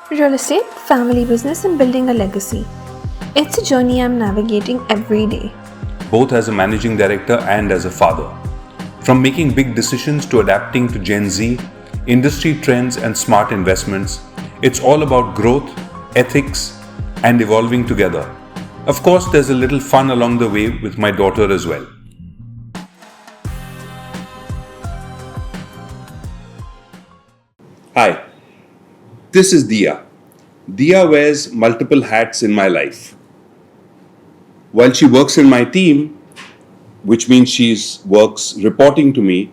Real estate, family business, and building a legacy. It's a journey I'm navigating every day. Both as a managing director and as a father. From making big decisions to adapting to Gen Z, industry trends, and smart investments, it's all about growth, ethics, and evolving together. Of course, there's a little fun along the way with my daughter as well. Hi, this is Diya. Diya wears multiple hats in my life. While she works in my team, which means she works reporting to me,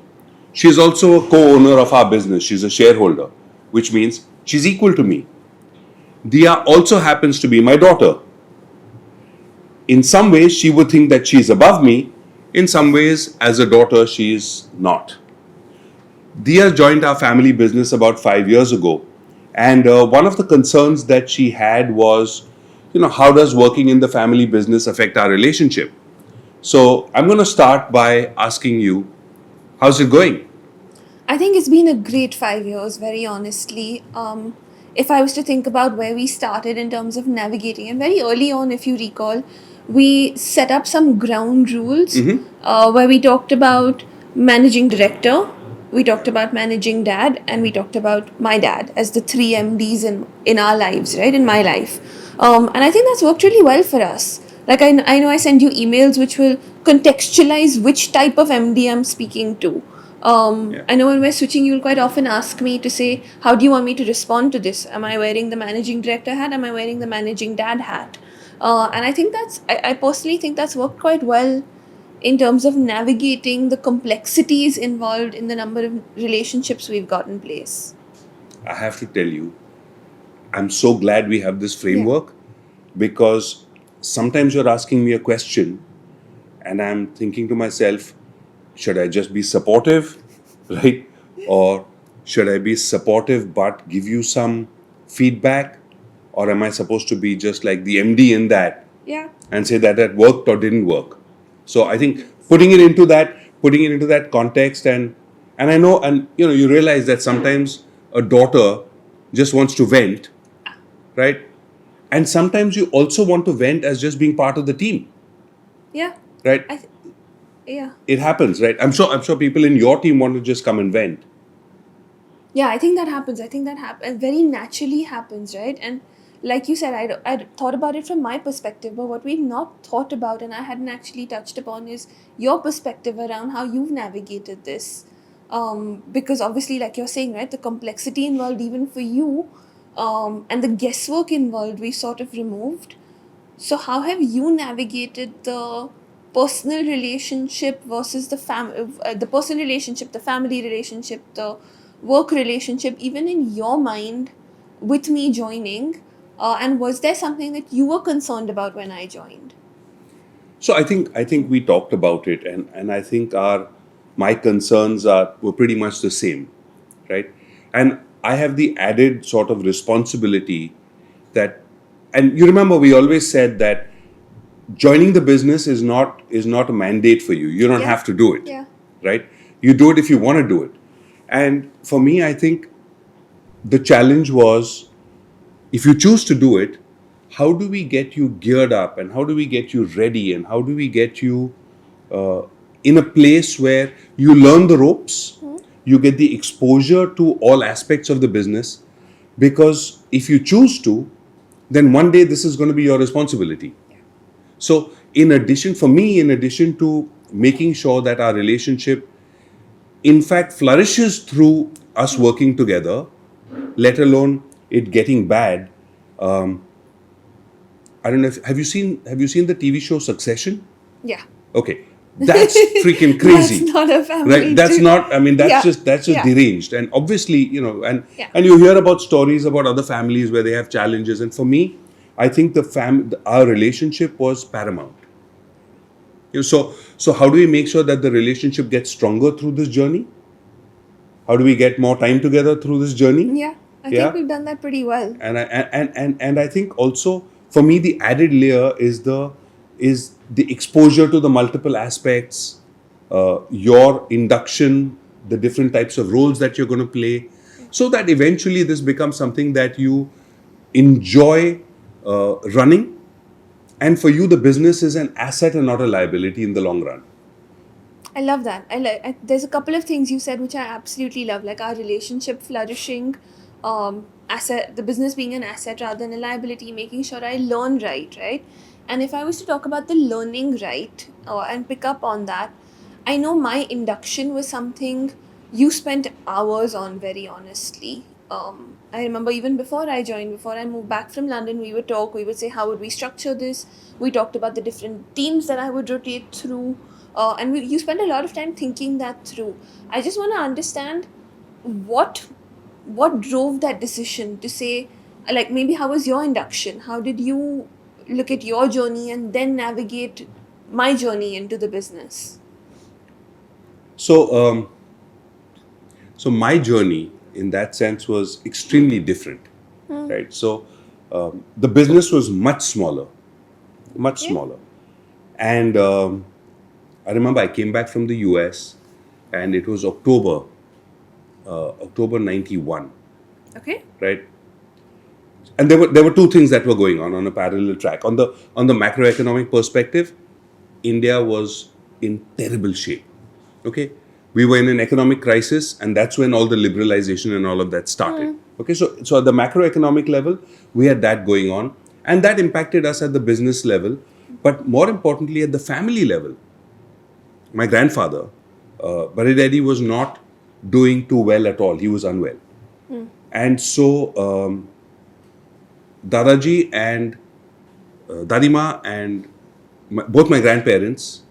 she's also a co-owner of our business. She's a shareholder, which means she's equal to me. Diya also happens to be my daughter. In some ways, she would think that she's above me. In some ways, as a daughter, she is not. Diya joined our family business about 5 years ago. And one of the concerns that she had was, how does working in the family business affect our relationship? So I'm going to start by asking you, how's it going? I think it's been a great 5 years, very honestly. If I was to think about where we started in terms of navigating, and very early on, if you recall, we set up some ground rules where we talked about managing director, we talked about managing dad, and we talked about my dad as the three MDs in our lives, right? In my life. And I think that's worked really well for us. Like I know I send you emails which will contextualize which type of MD I'm speaking to. I know when we're switching, you'll quite often ask me to say, how do you want me to respond to this? Am I wearing the managing director hat? Am I wearing the managing dad hat? And I think I personally think that's worked quite well in terms of navigating the complexities involved in the number of relationships we've got in place. I have to tell you, I'm so glad we have this framework because sometimes you're asking me a question and I'm thinking to myself, should I just be supportive, right? Or should I be supportive but give you some feedback? Or am I supposed to be just like the MD in that and say that worked or didn't work? So I think putting it into that context and I know, and you realize that sometimes a daughter just wants to vent, right? And sometimes you also want to vent as just being part of the team. Yeah. Right? It happens, right? I'm sure people in your team want to just come and vent. Yeah, I think that happens. Very naturally happens, right? And like you said, I thought about it from my perspective, but what we've not thought about and I hadn't actually touched upon is your perspective around how you've navigated this. Because obviously, like you're saying, right, the complexity involved even for you and the guesswork involved, we sort of removed. So how have you navigated the personal relationship versus the personal relationship, the family relationship, the work relationship, even in your mind with me joining? And was there something that you were concerned about when I joined? So I think we talked about it, and I think my concerns were pretty much the same, right? And I have the added sort of responsibility that, and you remember we always said that joining the business is not a mandate for you. You don't have to do it, right? You do it if you want to do it. And for me, I think the challenge was, if you choose to do it, how do we get you geared up and how do we get you ready and how do we get you in a place where you learn the ropes, you get the exposure to all aspects of the business, because if you choose to, then one day this is going to be your responsibility. So in addition to making sure that our relationship in fact flourishes through us working together, let alone it getting bad, I don't know have you seen the TV show Succession? Yeah. Okay. That's freaking crazy. That's not a family. Right? That's not, I mean, that's just deranged. And obviously, and you hear about stories about other families where they have challenges. And for me, I think our relationship was paramount. So how do we make sure that the relationship gets stronger through this journey? How do we get more time together through this journey? Yeah, I think we've done that pretty well. And I think also for me the added layer is the exposure to the multiple aspects, your induction, the different types of roles that you're going to play, so that eventually this becomes something that you enjoy running, and for you the business is an asset and not a liability in the long run. I love that. There's a couple of things you said which I absolutely love, like our relationship flourishing, asset, the business being an asset rather than a liability, making sure I learn right? And if I was to talk about the learning right and pick up on that, I know my induction was something you spent hours on, very honestly. I remember even before I joined, before I moved back from London, we would talk, we would say, how would we structure this? We talked about the different teams that I would rotate through. You spend a lot of time thinking that through. I just want to understand what what drove that decision to say, like, maybe how was your induction? How did you look at your journey and then navigate my journey into the business? So, so my journey in that sense was extremely different, right? So, the business was much Okay. smaller, and I remember I came back from the US, and it was October '91, Okay. right? And there were two things that were going on a parallel track. On the macroeconomic perspective, India was in terrible shape. Okay, we were in an economic crisis, and that's when all the liberalization and all of that started. Okay, so at the macroeconomic level, we had that going on, and that impacted us at the business level, but more importantly at the family level. My grandfather, Baridedi, was not doing too well at all. He was unwell, and so Dadaji and Dadima and both my grandparents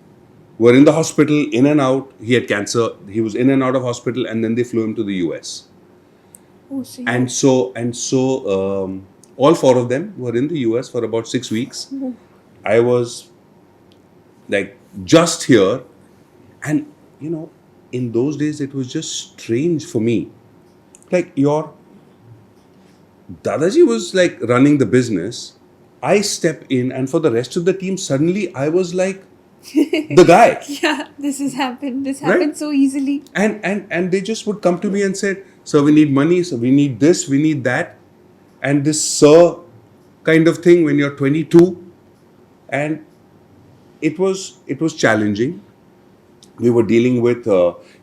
were in the hospital, in and out. He had cancer. He was in and out of hospital, and then they flew him to the US. Oh, so you. And so, all four of them were in the US for about 6 weeks. I was like just here, and in those days it was just strange for me. Like your Dadaji was like running the business. I step in, and for the rest of the team, suddenly I was like the guy, Yeah, this has happened. This right? happened so easily. And they just would come to me and said, "Sir, we need money. So we need this. We need that." And this "sir" kind of thing when you're 22, and it was challenging. We were dealing with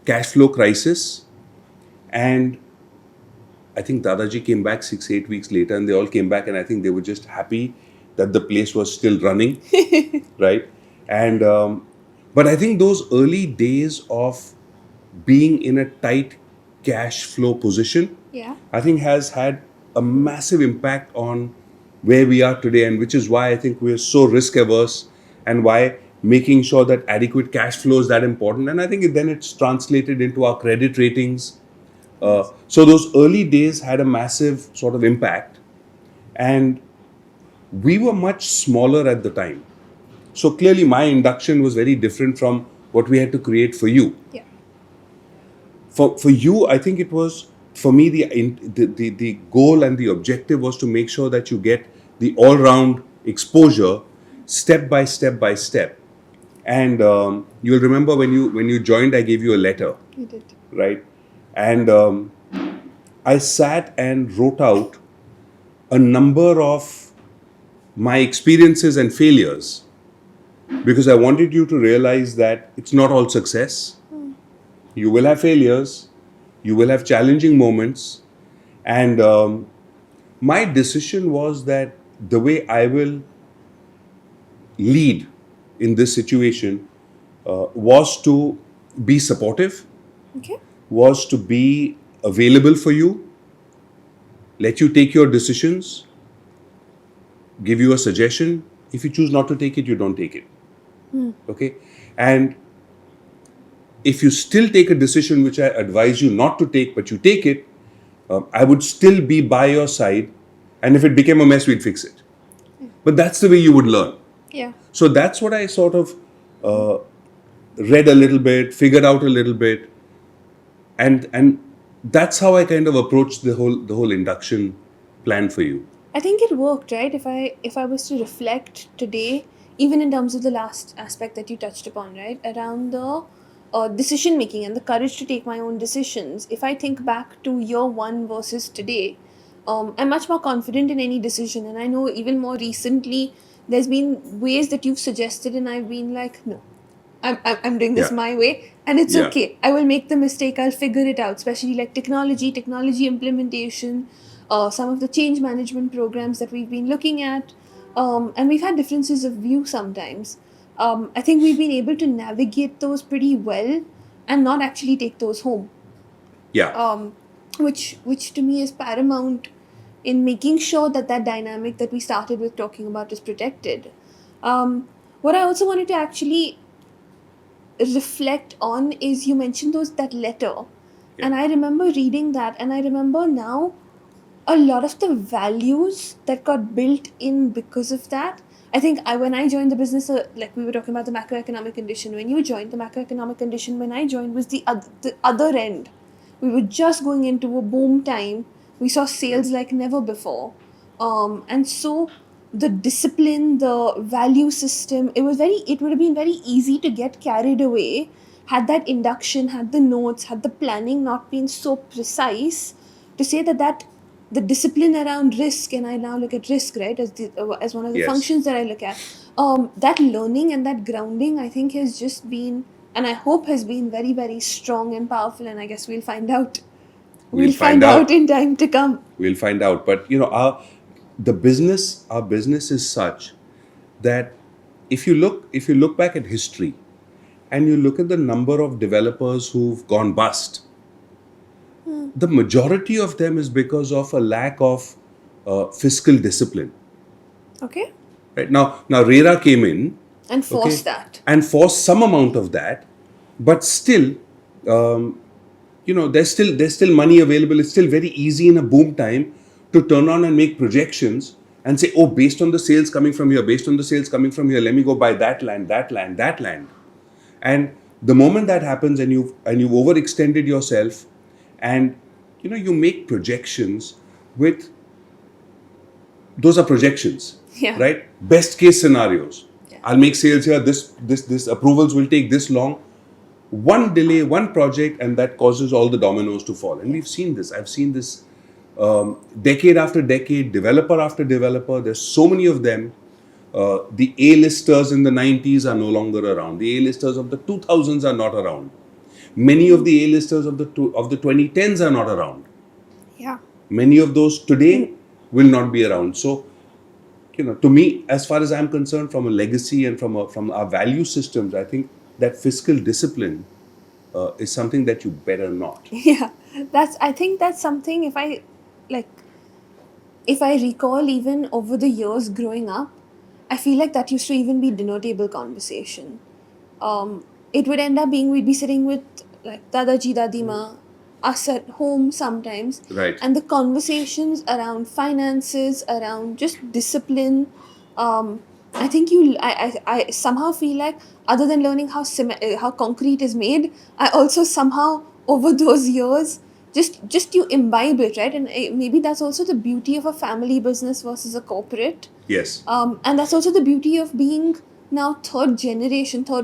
cash flow crisis, and I think Dadaji came back 6 8 weeks later, and they all came back, and I think they were just happy that the place was still running, right? And but I think those early days of being in a tight cash flow position, Yeah. I think has had a massive impact on where we are today, and which is why I think we're so risk averse, and why making sure that adequate cash flow is that important. And I think then it's translated into our credit ratings. So those early days had a massive sort of impact, and we were much smaller at the time. So clearly, my induction was very different from what we had to create for you. Yeah. For you, I think it was, for me, the goal and the objective was to make sure that you get the all round exposure, step by step by step. And you'll remember when you joined, I gave you a letter, You did. right? And I sat and wrote out a number of my experiences and failures, because I wanted you to realize that it's not all success. You will have failures, you will have challenging moments, and my decision was that the way I will lead in this situation was to be supportive, Okay. was to be available for you, let you take your decisions, give you a suggestion. If you choose not to take it, you don't take it. Okay? And if you still take a decision which I advise you not to take, but you take it, I would still be by your side. And if it became a mess, we'd fix it. But that's the way you would learn. Yeah. So that's what I sort of read a little bit, figured out a little bit, and that's how I kind of approached the whole induction plan for you. I think it worked, right? If I was to reflect today, even in terms of the last aspect that you touched upon, right, around the decision making and the courage to take my own decisions. If I think back to year one versus today, I'm much more confident in any decision. And I know even more recently, there's been ways that you've suggested, and I've been like, no, I'm doing this Yeah. my way, and it's Yeah. okay. I will make the mistake. I'll figure it out. Especially like technology implementation, some of the change management programs that we've been looking at, and we've had differences of view sometimes. I think we've been able to navigate those pretty well, and not actually take those home, Yeah. which to me is paramount in making sure that that dynamic that we started with talking about is protected. What I also wanted to actually reflect on is you mentioned that letter, Yeah. and I remember reading that, and I remember now a lot of the values that got built in because of that. I think when I joined the business, like we were talking about the macroeconomic condition, when you joined, the macroeconomic condition when I joined was the other end. We were just going into a boom time. We saw sales like never before. And so the discipline, the value system, it would have been very easy to get carried away had that induction, had the notes, had the planning not been so precise, to say that the discipline around risk, and I now look at risk, right, as one of the Yes. functions that I look at. That learning and that grounding, I think, has just been, and I hope has been very, very strong and powerful. And I guess we'll find out. We'll Find find out out. in time to come. We'll find out. But our business is such that if you look back at history and you look at the number of developers who've gone bust, the majority of them is because of a lack of fiscal discipline. Okay. Right now, RERA came in, And force okay, that. and forced some amount of that, but still, there's still money available. It's still very easy in a boom time to turn on and make projections and say, oh, based on the sales coming from here, let me go buy that land. And the moment that happens, and you've overextended yourself, and you make projections with those are projections, Yeah. right? Best case scenarios. Yeah. I'll make sales here. This approvals will take this long. One delay, one project, and that causes all the dominoes to fall. And we've seen this. I've seen this decade after decade, developer after developer. There's so many of them. The A-listers in the 90s are no longer around. The A-listers of the 2000s are not around. Many of the A-listers of the 2010s are not around. Yeah. Many of those today will not be around. So, to me, as far as I'm concerned, from a legacy and from our value systems, I think that fiscal discipline is something that you better not. Yeah. I think that's something, if I recall, even over the years growing up, I feel like that used to even be dinner table conversation. It would end up being, we'd be sitting with like Dadaji, Dadima, us at home sometimes, Right. and the conversations around finances, around just discipline. I think I somehow feel like, other than learning how concrete is made, I also somehow over those years just you imbibe it, right? And maybe that's also the beauty of a family business versus a corporate. Yes. And that's also the beauty of being now third,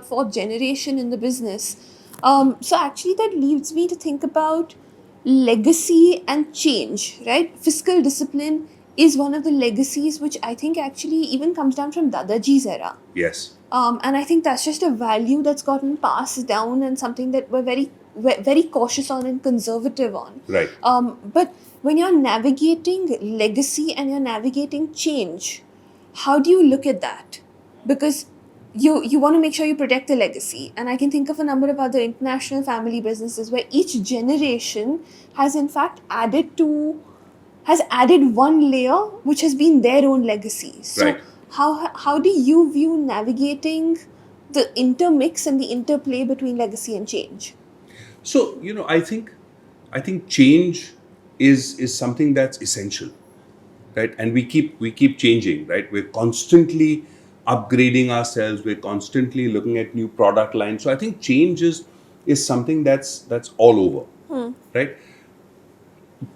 fourth generation in the business. So actually, that leads me to think about legacy and change, right? Fiscal discipline is one of the legacies which I think actually even comes down from Dadaji's era. Yes. And I think that's just a value that's gotten passed down, and something that we're very cautious on and conservative on. Right. But when you're navigating legacy and you're navigating change, how do you look at that? Because you want to make sure you protect the legacy. And I can think of a number of other international family businesses where each generation has in fact added one layer which has been their own legacy. So Right. how do you view navigating the intermix and the interplay between legacy and change? So, I think change is something that's essential, right? And we keep changing, right? We're constantly upgrading ourselves. We're constantly looking at new product lines. So I think change is something that's all over, right?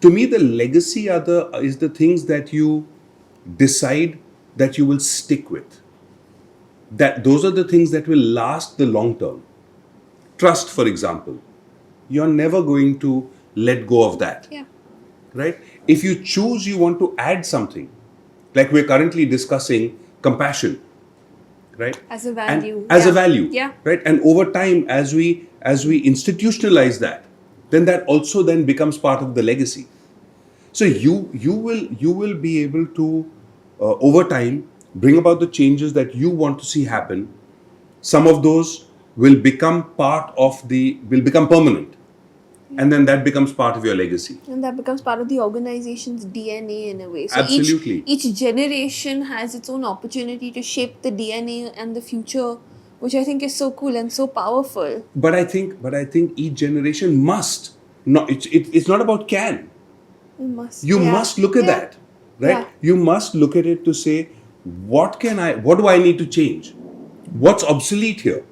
To me, the legacy is the things that you decide that you will stick with. That those are the things that will last the long term. Trust, for example, you're never going to let go of that. Yeah. Right? If you choose, you want to add something, like we're currently discussing compassion, right? As a value. And as a value, Yeah. right? And over time, as we institutionalize that, then that also then becomes part of the legacy. So you will be able to over time bring about the changes that you want to see happen. Some of those will become will become permanent, and then that becomes part of your legacy. And that becomes part of the organization's DNA in a way. So Absolutely. each generation has its own opportunity to shape the DNA and the future, which I think is so cool and so powerful. But I think each generation must not. It's not about can. You Yeah. must look at Yeah. that, right? Yeah. You must look at it to say, what do I need to change? What's obsolete here?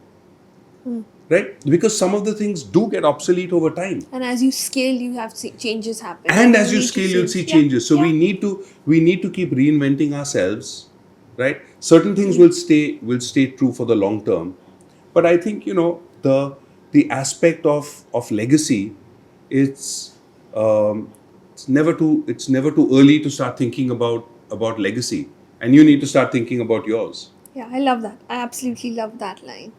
Right? Because some of the things do get obsolete over time. And as you scale, you have changes happen. And as you need to scale, you'll see change. changes. So Yeah. we need to keep reinventing ourselves, right? Certain things will stay true for the long term. But I think, the aspect of legacy, it's it's never too early to start thinking about legacy, and you need to start thinking about yours. Yeah, I love that. I absolutely love that line.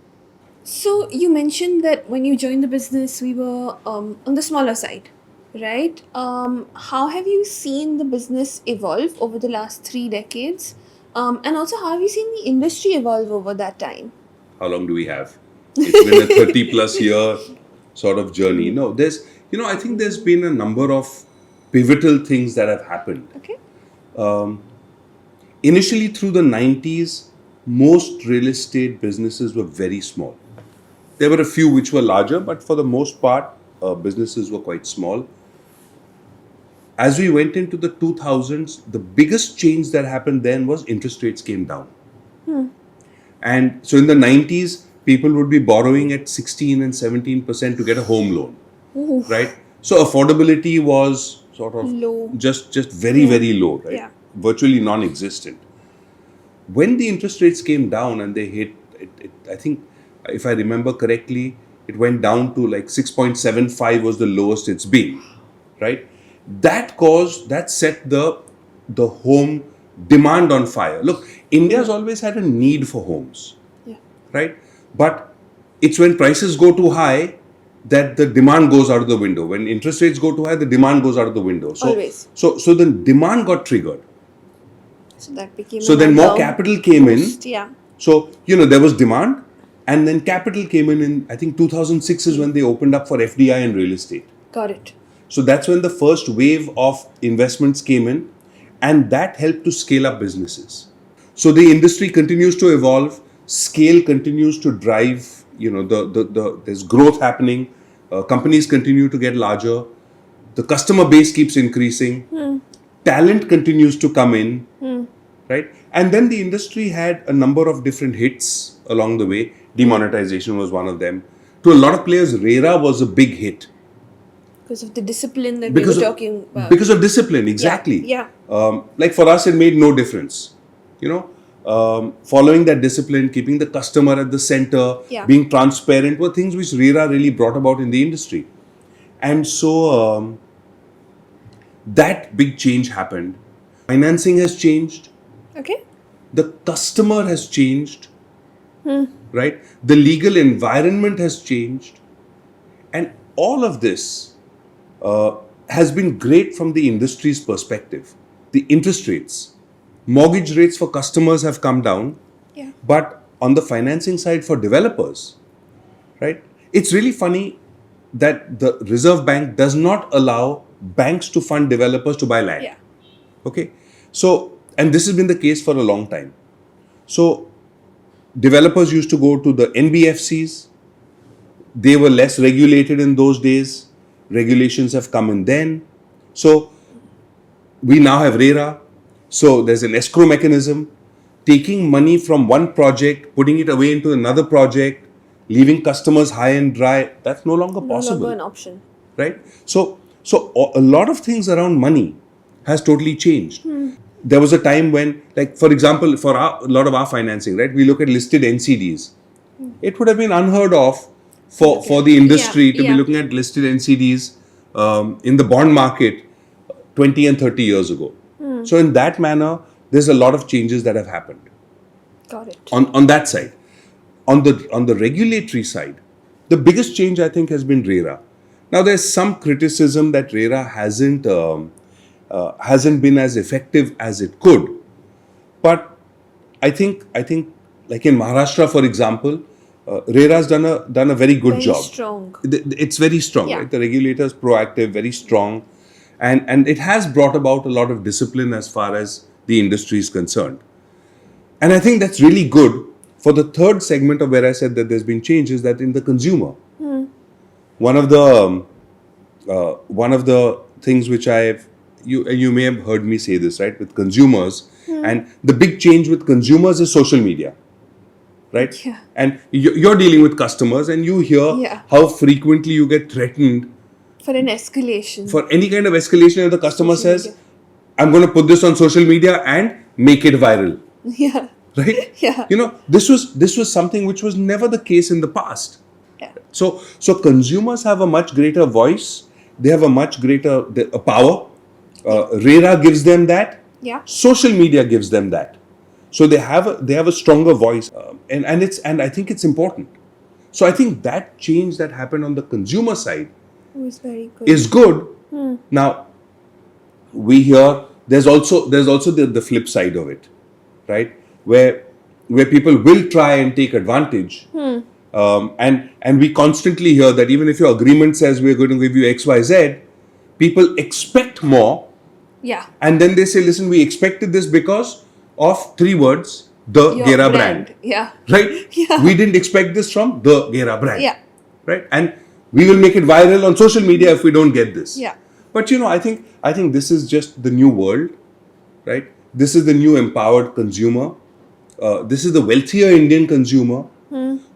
So you mentioned that when you joined the business, we were on the smaller side, right? How have you seen the business evolve over the last 3 decades? And also, how have you seen the industry evolve over that time? How long do we have? It's been a 30 plus year sort of journey. No, I think there's been a number of pivotal things that have happened. Okay. Initially, through the 90s, most real estate businesses were very small. There were a few which were larger, but for the most part, businesses were quite small. As we went into the 2000s, the biggest change that happened then was interest rates came down. And so in the 90s, people would be borrowing at 16 and 17% to get a home loan, right? So affordability was sort of Low. just very, very low, right? Yeah. Virtually non-existent. When the interest rates came down and they hit, I think, if I remember correctly, it went down to like 6.75 was the lowest it's been, right? That set the home demand on fire. Look, India's always had a need for homes, Yeah. right? But it's when prices go too high that the demand goes out of the window. When interest rates go too high, the demand goes out of the window. So, Always. So the demand got triggered. So that became. So then more another capital came in. boost. Yeah. So, there was demand, and then capital came in I think 2006 is when they opened up for FDI and real estate. Got it. So that's when the first wave of investments came in, and that helped to scale up businesses. So the industry continues to evolve, scale continues to drive, there's growth happening, companies continue to get larger, the customer base keeps increasing, talent continues to come in, right? And then the industry had a number of different hits along the way. Demonetization was one of them. To a lot of players, RERA was a big hit. Because of the discipline that we were talking about. Because of discipline, exactly. Yeah. Like for us, it made no difference. Following that discipline, keeping the customer at the center, Yeah. being transparent were things which RERA really brought about in the industry. And so that big change happened. Financing has changed. Okay. The customer has changed. Right? The legal environment has changed. And all of this has been great from the industry's perspective. The interest rates, mortgage rates for customers have come down, Yeah. but on the financing side for developers, right? It's really funny that the Reserve Bank does not allow banks to fund developers to buy land. Yeah. Okay. So, and this has been the case for a long time. So, developers used to go to the NBFCs. They were less regulated in those days. Regulations have come in then. So we now have RERA. So there's an escrow mechanism. Taking money from one project, putting it away into another project, leaving customers high and dry, that's no longer possible. No longer an option. Right? So a lot of things around money has totally changed. There was a time when, like, for example, for a lot of our financing, right, we look at listed NCDs. It would have been unheard of for the industry to be looking at listed NCDs in the bond market 20 and 30 years ago. So in that manner, there's a lot of changes that have happened Got it. on that side. On the regulatory side, the biggest change I think has been RERA. Now there's some criticism that RERA hasn't been as effective as it could, but I think like in Maharashtra, for example, RERA's done a very good Very job. strong. It's very strong, Yeah. right? The regulator's proactive, very strong, and it has brought about a lot of discipline as far as the industry is concerned. And I think that's really good. For the third segment of where I said that there's been changes, that in the consumer, one of the things which you may have heard me say this, right, with consumers, and the big change with consumers is social media, right? Yeah. And you're dealing with customers, and you hear Yeah. how frequently you get threatened For an escalation. for any kind of escalation. If the customer Social says, media. "I'm going to put this on social media and make it viral," Yeah. right? Yeah. This was something which was never the case in the past. Yeah. So consumers have a much greater voice. They have a much greater power. RERA gives them that. Yeah. Social media gives them that. So they have a stronger voice, and I think it's important. So I think that change that happened on the consumer side It was very good. is good. Now we hear there's also the flip side of it, right? Where people will try and take advantage. And we constantly hear that even if your agreement says we're going to give you XYZ, people expect more, Yeah. and then they say, listen, we expected this because of 3 words, the Your Gera brand. Yeah. Right? Yeah. We didn't expect this from the Gera brand. Yeah. Right? And we will make it viral on social media if we don't get this. Yeah. But I think this is just the new world, right? This is the new empowered consumer. This is the wealthier Indian consumer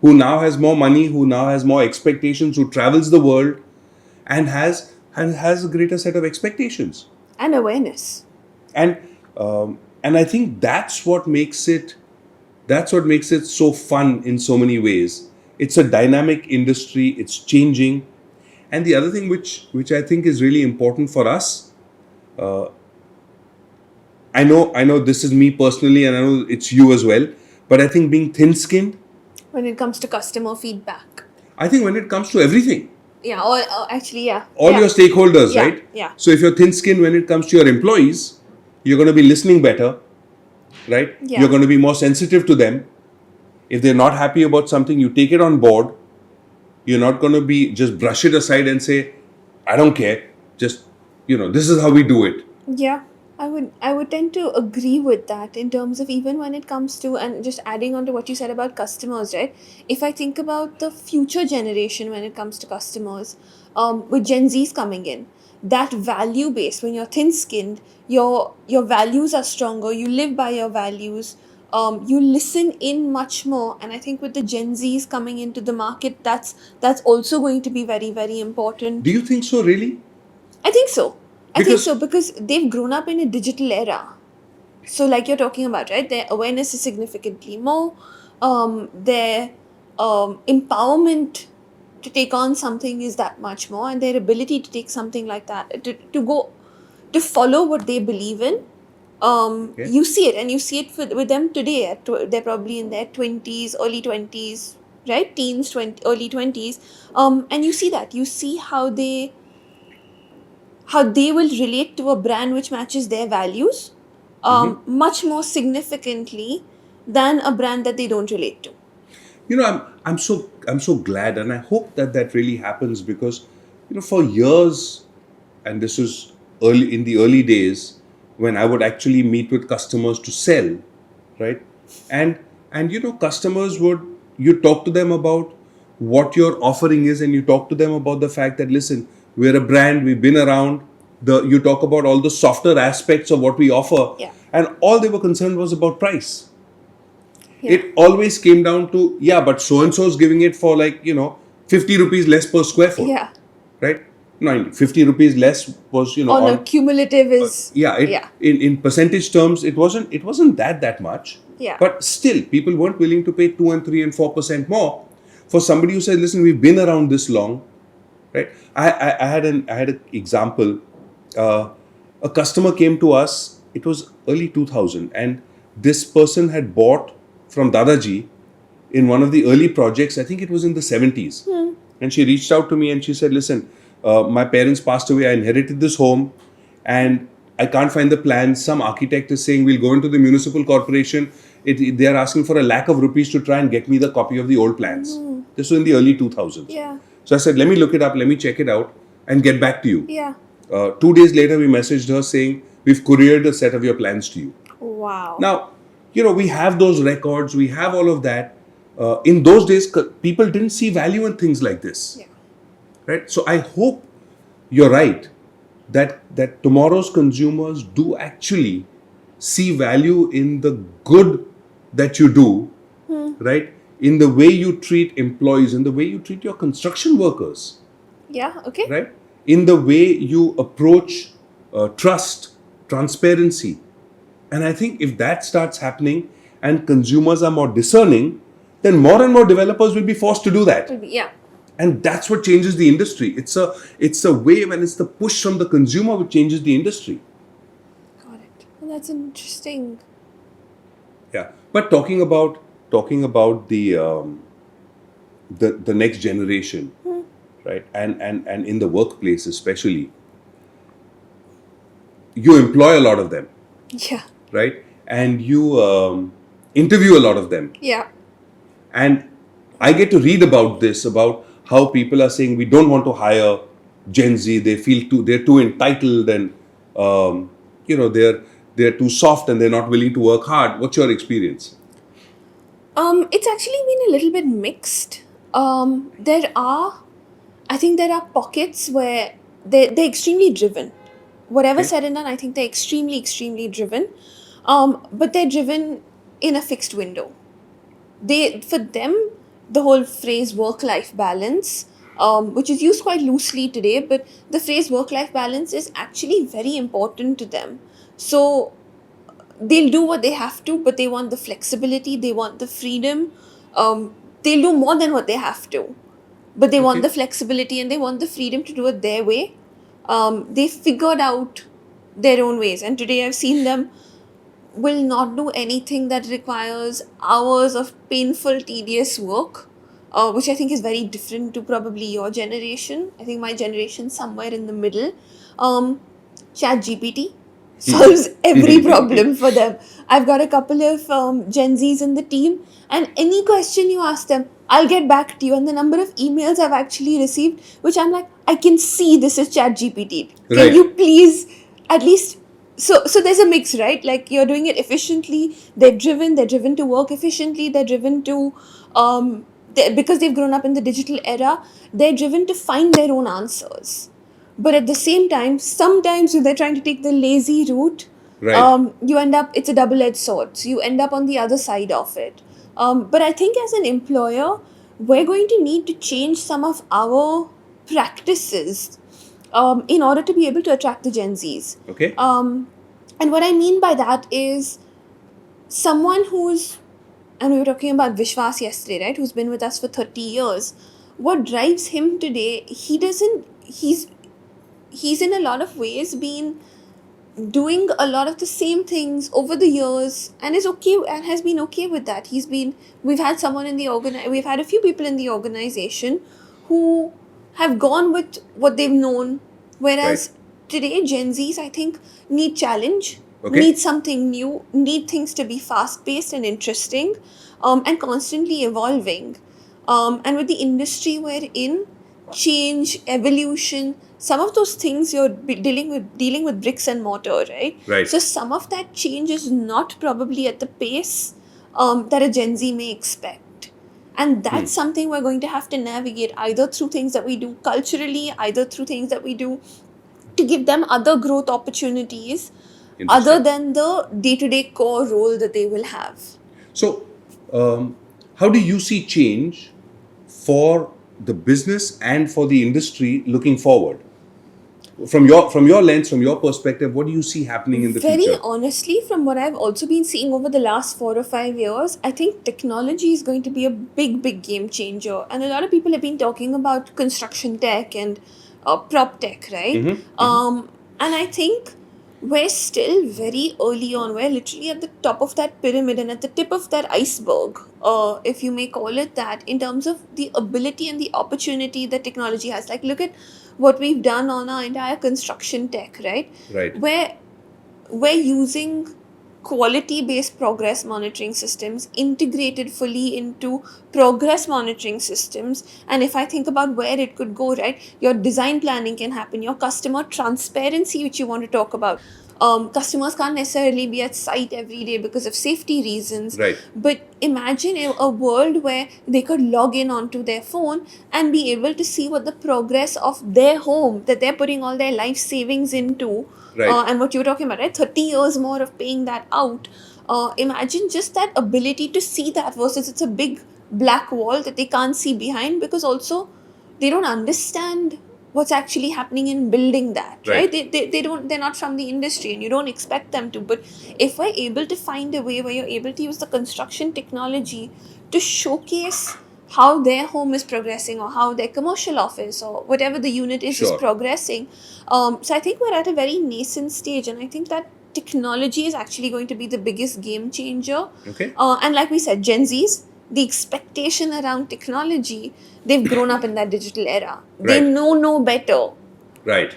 who now has more money, who now has more expectations, who travels the world and has a greater set of expectations. And awareness. And I think that's what makes it so fun in so many ways. It's a dynamic industry. It's changing. And the other thing which I think is really important for us, I know this is me personally, and I know it's you as well, but I think being thin-skinned, When it comes to customer feedback. I think when it comes to everything, Yeah. Or actually, yeah. all Yeah. your stakeholders, Yeah, right? yeah. So if you're thin-skinned when it comes to your employees, you're going to be listening better, right? Yeah. You're going to be more sensitive to them. If they're not happy about something, you take it on board. You're not going to be just brush it aside and say, I don't care. Just, this is how we do it. Yeah, I would tend to agree with that in terms of even when it comes to, and just adding on to what you said about customers, right? If I think about the future generation when it comes to customers, with Gen Zs coming in, that value base, when you're thin-skinned, your values are stronger, you live by your values, you listen in much more, and I think with the Gen Zs coming into the market, that's also going to be very, very important. Do you think so, really? I think so. Because- Because they've grown up in a digital era. So, like you're talking about, right? Their awareness is significantly more. Their empowerment to take on something is that much more, and their ability to take something like that to follow what they believe in. Okay. You see it, and you see it with them today. They're probably in their 20s, early 20s, right? Teens, early 20s. And you see that. You see how they will relate to a brand which matches their values much more significantly than a brand that they don't relate to. I'm so glad, and I hope that really happens, because for years, and this was in the early days when I would actually meet with customers to sell, right? And customers you talk to them about what your offering is, and you talk to them about the fact that, listen, we're a brand, we've been around. You talk about all the softer aspects of what we offer, Yeah. and all they were concerned was about price. Yeah. It always came down to, but so and so is giving it for 50 rupees less per square foot, Yeah. right? No, 50 rupees less was On a cumulative is in percentage terms, it wasn't that much. Yeah. But still, people weren't willing to pay 2 and 3 and 4% more for somebody who said, listen, we've been around this long, right? I had an example. a customer came to us, it was early 2000, and this person had bought from Dadaji in one of the early projects, I think it was in the 70s. And she reached out to me and she said, listen, my parents passed away, I inherited this home and I can't find the plans. Some architect is saying we'll go into the municipal corporation. They are asking for ₹1,00,000 to try and get me the copy of the old plans. This was in the early 2000s. Yeah. So I said, let me look it up, let me check it out and get back to you. Yeah. 2 days later, we messaged her saying, we've couriered a set of your plans to you. Wow. Now, we have those records, we have all of that. In those days, people didn't see value in things like this. Yeah. Right? So I hope you're right that tomorrow's consumers do actually see value in the good that you do, right? In the way you treat employees, in the way you treat your construction workers, Yeah. Okay. right? In the way you approach trust, transparency. And I think if that starts happening and consumers are more discerning, then more and more developers will be forced to do that. Yeah. And that's what changes the industry. It's a wave and it's the push from the consumer which changes the industry. Got it. Well, that's interesting. Yeah. But talking about the next generation, right? And in the workplace especially, you employ a lot of them, Yeah. right? And you interview a lot of them. Yeah. And I get to read about this, about how people are saying we don't want to hire Gen Z. They're too entitled, and they're too soft, and they're not willing to work hard. What's your experience? It's actually been a little bit mixed. I think there are pockets where they're extremely driven. Whatever Okay. said and done, I think they're extremely, extremely driven. But they're driven in a fixed window. For them, the whole phrase work-life balance, which is used quite loosely today, but the phrase work-life balance is actually very important to them. So they'll do what they have to, but they want the flexibility, they want the freedom. They'll do more than what they have to, but they want Okay. the flexibility and they want the freedom to do it their way. They figured out their own ways, and today I've seen them will not do anything that requires hours of painful, tedious work, which I think is very different to probably your generation. I think my generation somewhere in the middle. ChatGPT solves every problem for them. I've got a couple of Gen Zs in the team, and any question you ask them, I'll get back to you. And the number of emails I've actually received, which I'm like, I can see this is ChatGPT. Can Right. you please at least... So there's a mix, right? Like, you're doing it efficiently. They're driven to work efficiently. They're driven to because they've grown up in the digital era. They're driven to find their own answers. But at the same time, sometimes when they're trying to take the lazy route, Right. you end up, it's a double-edged sword. So you end up on the other side of it. But I think as an employer, we're going to need to change some of our practices in order to be able to attract the Gen Zs. Okay. And what I mean by that is someone who's, and we were talking about Vishwas yesterday, right, who's been with us for 30 years. What drives him today, he's in a lot of ways been doing a lot of the same things over the years and is okay and has been okay with that. We've had a few people in the organization who have gone with what they've known, whereas today Gen Zs, I think, need challenge, Okay. need something new, need things to be fast-paced and interesting, and constantly evolving. And with the industry we're in, change, evolution, some of those things you're dealing with bricks and mortar, right? Right. So some of that change is not probably at the pace that a Gen Z may expect. And that's something we're going to have to navigate, either through things that we do culturally, either through things that we do to give them other growth opportunities other than the day-to-day core role that they will have. So, how do you see change for the business and for the industry looking forward? From your lens, from your perspective, what do you see happening in the Very future? honestly, from what I've also been seeing over the last 4 or 5 years, I think technology is going to be a big, big game changer. And a lot of people have been talking about construction tech and prop tech, right? And I think we're still very early on. We're literally at the top of that pyramid and at the tip of that iceberg, if you may call it that, in terms of the ability and the opportunity that technology has. Like, look at what we've done on our entire construction tech, right? Right. Where we're using quality based progress monitoring systems integrated fully into progress monitoring systems. And if I think about where it could go, right, your design planning can happen, your customer transparency, which you want to talk about. Customers can't necessarily be at site every day because of safety reasons. Right. But imagine a world where they could log in onto their phone and be able to see what the progress of their home that they're putting all their life savings into. Right. And what you're talking about, right? 30 years more of paying that out. Imagine just that ability to see that versus it's a big black wall that they can't see behind, because also they don't understand what's actually happening in building that, right? They're not from the industry and you don't expect them to. But if we're able to find a way where you're able to use the construction technology to showcase how their home is progressing or how their commercial office or whatever the unit is Sure. progressing. So I think we're at a very nascent stage, and I think that technology is actually going to be the biggest game changer. Okay. And like we said, Gen Zs, the expectation around technology, they've grown up in that digital era. They Right. know no better Right.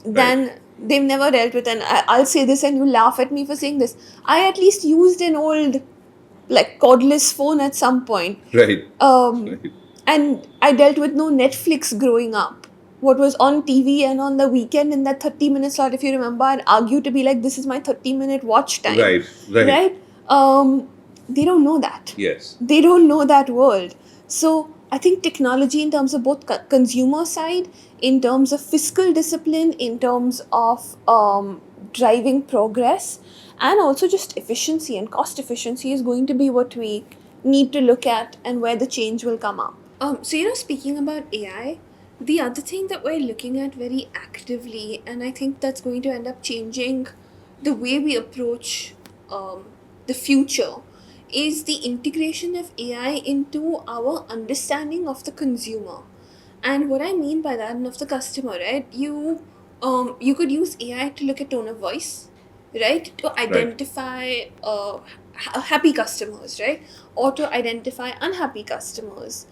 than they've never dealt with. And I'll say this, and you laugh at me for saying this. I at least used an old, like, cordless phone at some point. Right. Right. And I dealt with no Netflix growing up. What was on TV and on the weekend in that 30-minute slot, if you remember, I'd argue to be like, this is my 30-minute watch time. Right. Right. Right? They don't know that. Yes. They don't know that world. So I think technology, in terms of both consumer side, in terms of fiscal discipline, in terms of driving progress, and also just efficiency and cost efficiency, is going to be what we need to look at and where the change will come up. So, speaking about AI, the other thing that we're looking at very actively, and I think that's going to end up changing the way we approach the future, is the integration of AI into our understanding of the consumer. And what I mean by that, and of the customer, right? You could use AI to look at tone of voice, right? To identify happy customers, right? Or to identify unhappy customers.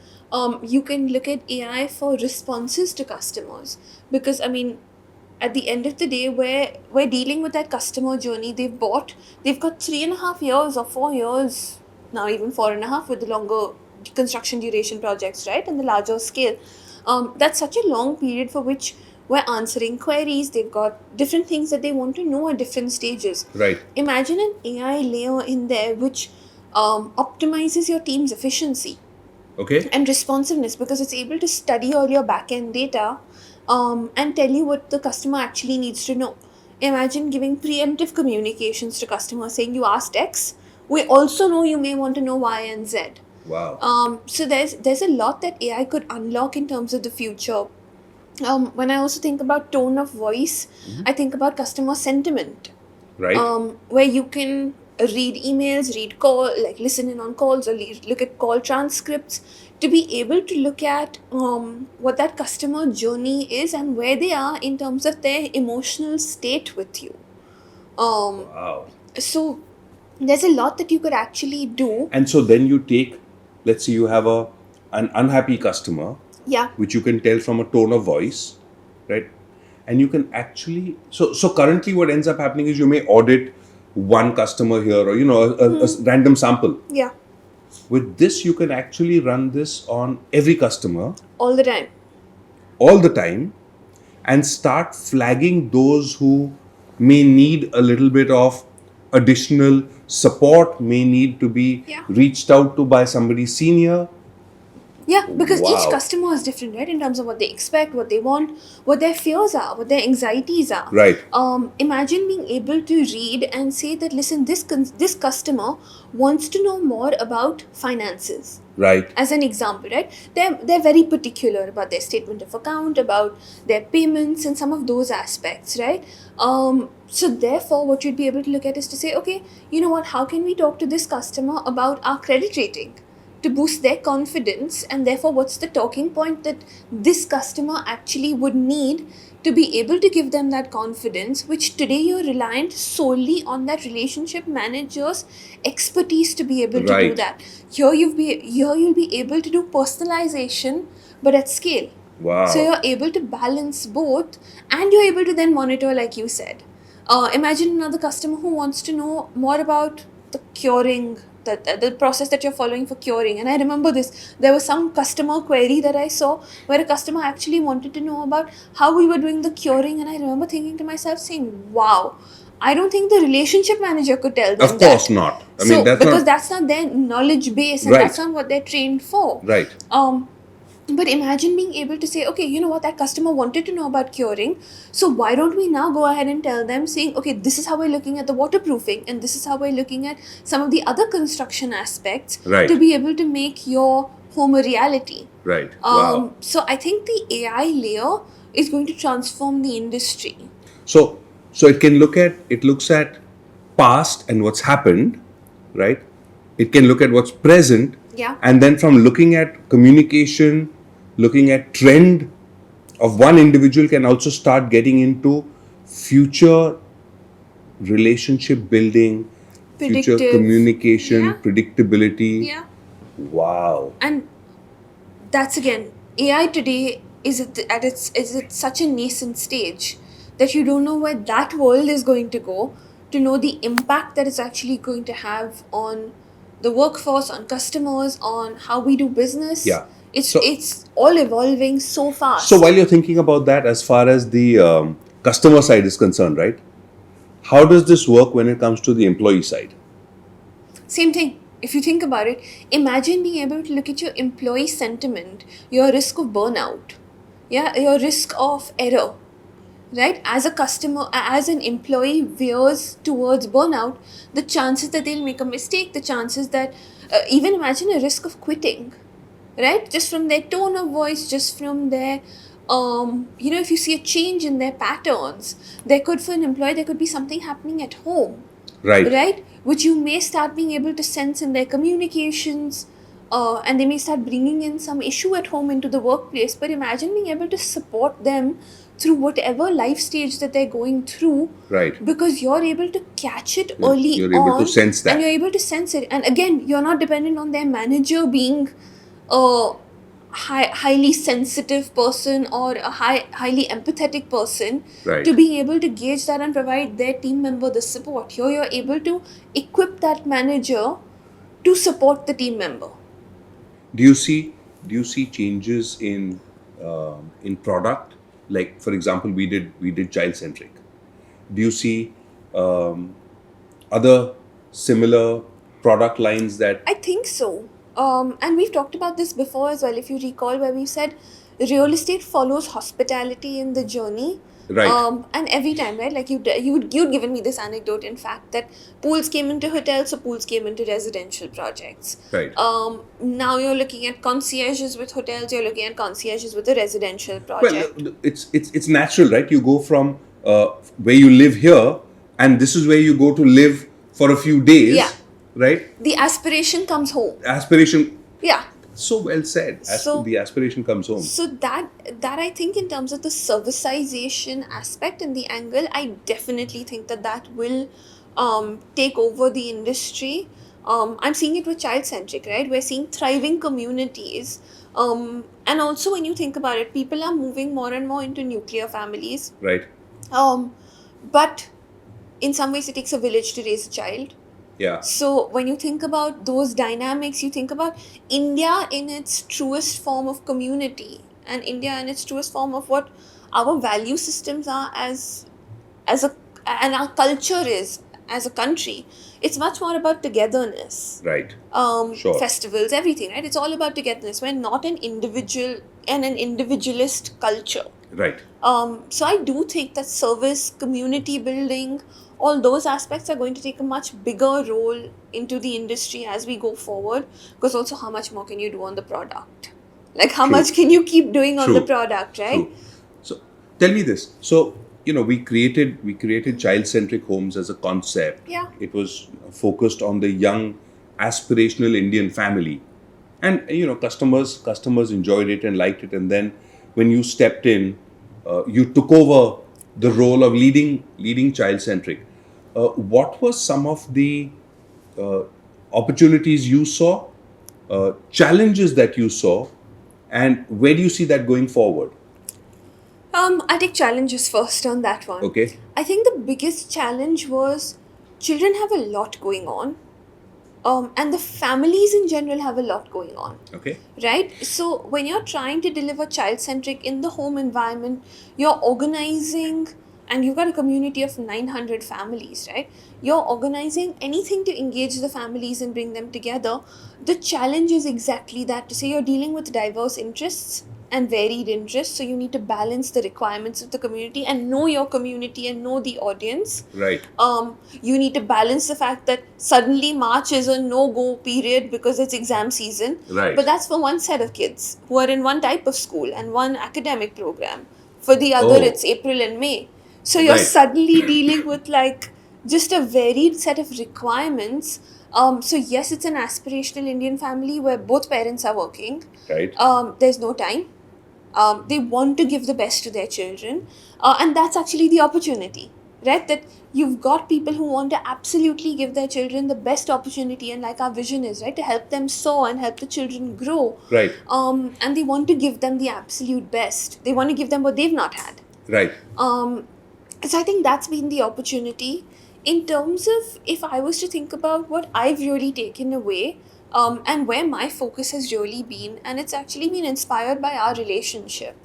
You can look at AI for responses to customers, because at the end of the day, we're dealing with that customer journey. They've got 3.5 years or 4 years, now even 4.5 with the longer construction duration projects, right? And the larger scale. That's such a long period for which we're answering queries. They've got different things that they want to know at different stages. Right. Imagine an AI layer in there which optimizes your team's efficiency. Okay. And responsiveness, because it's able to study all your back-end data and tell you what the customer actually needs to know. Imagine giving preemptive communications to customers saying, you asked X, we also know you may want to know Y and Z. Wow. So there's a lot that AI could unlock in terms of the future. When I also think about tone of voice, I think about customer sentiment. Right. Where you can read emails, read call, like listen in on calls, or look at call transcripts, to be able to look at what that customer journey is and where they are in terms of their emotional state with you. Wow. So there's a lot that you could actually do. And so then you take, let's say you have an unhappy customer, Yeah. which you can tell from a tone of voice, right? And you can actually, so currently what ends up happening is you may audit one customer here, or a random sample. Yeah. With this, you can actually run this on every customer All the time. all the time and start flagging those who may need a little bit of additional support, may need to be Yeah. reached out to by somebody senior. Yeah, because each Wow. customer is different, right? In terms of what they expect, what they want, what their fears are, what their anxieties are. Right. Imagine being able to read and say that, listen, this customer wants to know more about finances. Right. As an example, right? They're very particular about their statement of account, about their payments, and some of those aspects, right? So therefore, what you'd be able to look at is to say, okay, you know what? How can we talk to this customer about our credit rating? to boost their confidence, and therefore what's the talking point that this customer actually would need to be able to give them that confidence, which today you're reliant solely on that relationship manager's expertise to be able to do Right. that. Here you'll be able to do personalization, but at scale. Wow. So you're able to balance both, and you're able to then monitor, like you said. Imagine another customer who wants to know more about the curing, the process that you're following for curing. And I remember this. There was some customer query that I saw where a customer actually wanted to know about how we were doing the curing. And I remember thinking to myself, saying, wow, I don't think the relationship manager could tell them Of course that. not. I So, mean, that's because not that's not their knowledge base, and Right. that's not what they're trained for. right. But imagine being able to say, okay, you know what, that customer wanted to know about curing. So why don't we now go ahead and tell them, saying, okay, this is how we're looking at the waterproofing, and this is how we're looking at some of the other construction aspects Right. to be able to make your home a reality. Right. Wow. So I think the AI layer is going to transform the industry. So it looks at past and what's happened, right? It can look at what's present, Yeah. and then from looking at communication, looking at trend of one individual, can also start getting into future relationship building, future Predictive. communication, Yeah. predictability. Yeah. Wow. And that's again, AI today is at such a nascent stage that you don't know where that world is going to go, to know the impact that it's actually going to have on the workforce, on customers, on how we do business. Yeah. It's So- it's all evolving so fast. So while you're thinking about that, as far as the customer side is concerned, right? How does this work when it comes to the employee side? Same thing. If you think about it, imagine being able to look at your employee sentiment, your risk of burnout, yeah, your risk of error, right? As a customer, as an employee veers towards burnout, the chances that they'll make a mistake, the chances that, even imagine a risk of quitting, right? Just from their tone of voice, just from their, if you see a change in their patterns, for an employee, there could be something happening at home, Right. which you may start being able to sense in their communications, and they may start bringing in some issue at home into the workplace. But imagine being able to support them through whatever life stage that they're going through, Right. because you're able to catch it early You're able to on, sense that. and you're able to sense it. And again, you're not dependent on their manager being a highly sensitive person or a highly empathetic person, Right. to being able to gauge that and provide their team member the support. Here you're able to equip that manager to support the team member. Do you see changes in product? Like, for example, we did ChildCentric. Do you see other similar product lines that? I think so. And we've talked about this before as well, if you recall, where we said real estate follows hospitality in the journey. Right. And every time, right? Like you'd given me this anecdote, in fact, that pools came into hotels, so pools came into residential projects. Right. Now you're looking at concierges with hotels, you're looking at concierges with a residential project. Well, it's natural, right? You go from where you live here, and this is where you go to live for a few days. Yeah. Right. The aspiration comes home. Aspiration. Yeah. So well said. The aspiration comes home. So that I think, in terms of the servicization aspect and the angle, I definitely think that will take over the industry. I'm seeing it with ChildCentric, right? We're seeing thriving communities. And also, when you think about it, people are moving more and more into nuclear families. Right. But in some ways, it takes a village to raise a child. Yeah. So when you think about those dynamics, you think about India in its truest form of community, and India in its truest form of what our value systems are and our culture is as a country. It's much more about togetherness. Right. Sure. Festivals, everything, right? It's all about togetherness. We're not an individualist culture. Right. So I do think that service, community building, all those aspects are going to take a much bigger role into the industry as we go forward. Because also, how much more can you do on the product? Like, how True. much can you keep doing on True. the product, right? True. So tell me this. So, we created ChildCentric homes as a concept. Yeah. It was focused on the young, aspirational Indian family. and customers enjoyed it and liked it. And then when you stepped in, you took over the role of leading ChildCentric. What were some of the uh, opportunities you saw, challenges that you saw, and where do you see that going forward? I take challenges first on that one. Okay. I think the biggest challenge was children have a lot going on, and the families in general have a lot going on. Okay. Right? So when you're trying to deliver child centric in the home environment, you're organizing, and you've got a community of 900 families, right? You're organizing anything to engage the families and bring them together. The challenge is exactly that, to say you're dealing with diverse interests and varied interests, so you need to balance the requirements of the community and know your community and know the audience. Right. You need to balance the fact that suddenly March is a no-go period because it's exam season. Right. But that's for one set of kids who are in one type of school and one academic program. For the other, Oh. it's April and May. So you're Right. suddenly dealing with like just a varied set of requirements. So yes, it's an aspirational Indian family where both parents are working. Right. There's no time. They want to give the best to their children, and that's actually the opportunity, right? That you've got people who want to absolutely give their children the best opportunity, and like our vision is, right, to help them soar and help the children grow. Right. And they want to give them the absolute best. They want to give them what they've not had. Right. So I think that's been the opportunity. In terms of, if I was to think about what I've really taken away, and where my focus has really been, and it's actually been inspired by our relationship,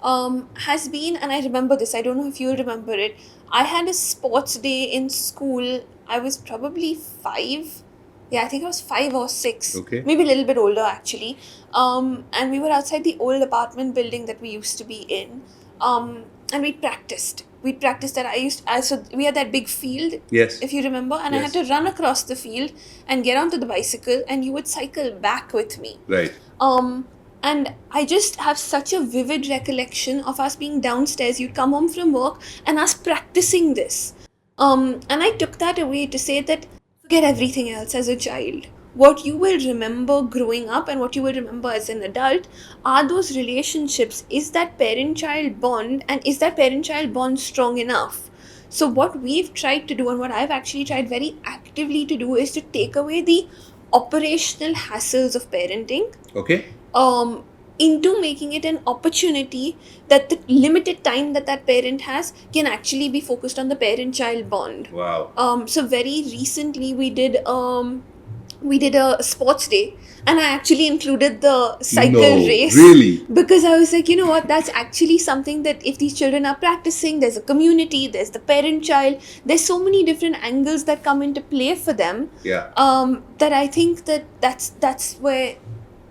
has been, and I remember this, I don't know if you'll remember it, I had a sports day in school. I was probably 5. Yeah, I think I was 5 or 6. Okay. Maybe a little bit older actually. And we were outside the old apartment building that we used to be in. And we practiced. That so we had that big field, Yes. if you remember, and I Yes. had to run across the field and get onto the bicycle, and you would cycle back with me. Right. And I just have such a vivid recollection of us being downstairs. You'd come home from work and us practicing this. And I took that away to say that forget everything else as a child. What you will remember growing up and what you will remember as an adult are those relationships. Is that parent-child bond, and is that parent-child bond strong enough? So what we've tried to do, and what I've actually tried very actively to do, is to take away the operational hassles of parenting, Okay. into making it an opportunity that the limited time that parent has can actually be focused on the parent-child bond. Wow. So very recently we did a sports day, and I actually included the cycle No, race. really? Because I was like, you know what, that's actually something that if these children are practicing, there's a community, there's the parent-child, there's so many different angles that come into play for them. Yeah. That I think that's where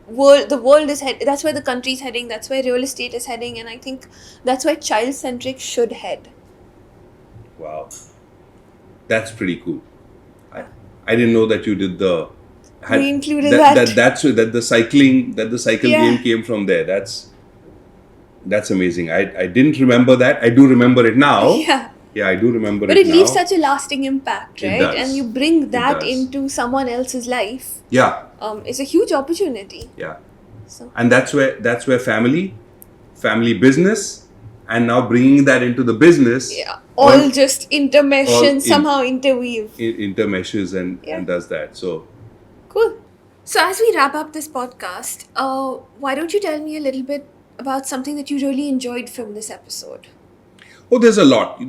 the world is heading, that's where the country is heading, that's where real estate is heading, and I think that's where child-centric should head. Wow. That's pretty cool. I didn't know that you did the. We included that. That the cycling Yeah. game came from there. That's amazing. I didn't remember that. I do remember it now. Yeah. Yeah, I do remember But it it now. leaves such a lasting impact, It right? does. And you bring that does. into someone else's life. Yeah. It's a huge opportunity. Yeah. So And that's where family business, and now bringing that into the business. yeah, all just intermesh all and somehow interweave. Intermeshes and Yeah. does that. So Cool. So as we wrap up this podcast, why don't you tell me a little bit about something that you really enjoyed from this episode? there's a lot.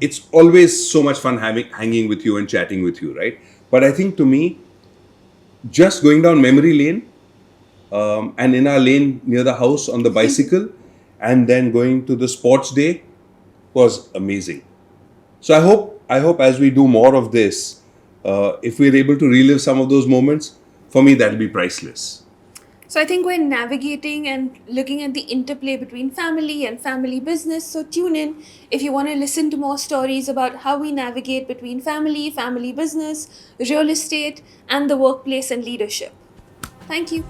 It's always so much fun hanging with you and chatting with you, right? But I think to me, just going down memory lane, and in our lane near the house on the bicycle, and then going to the sports day was amazing. So I hope as we do more of this, if we're able to relive some of those moments, for me that'll be priceless. So I think we're navigating and looking at the interplay between family and family business. So tune in if you want to listen to more stories about how we navigate between family business, real estate, and the workplace and leadership. Thank you.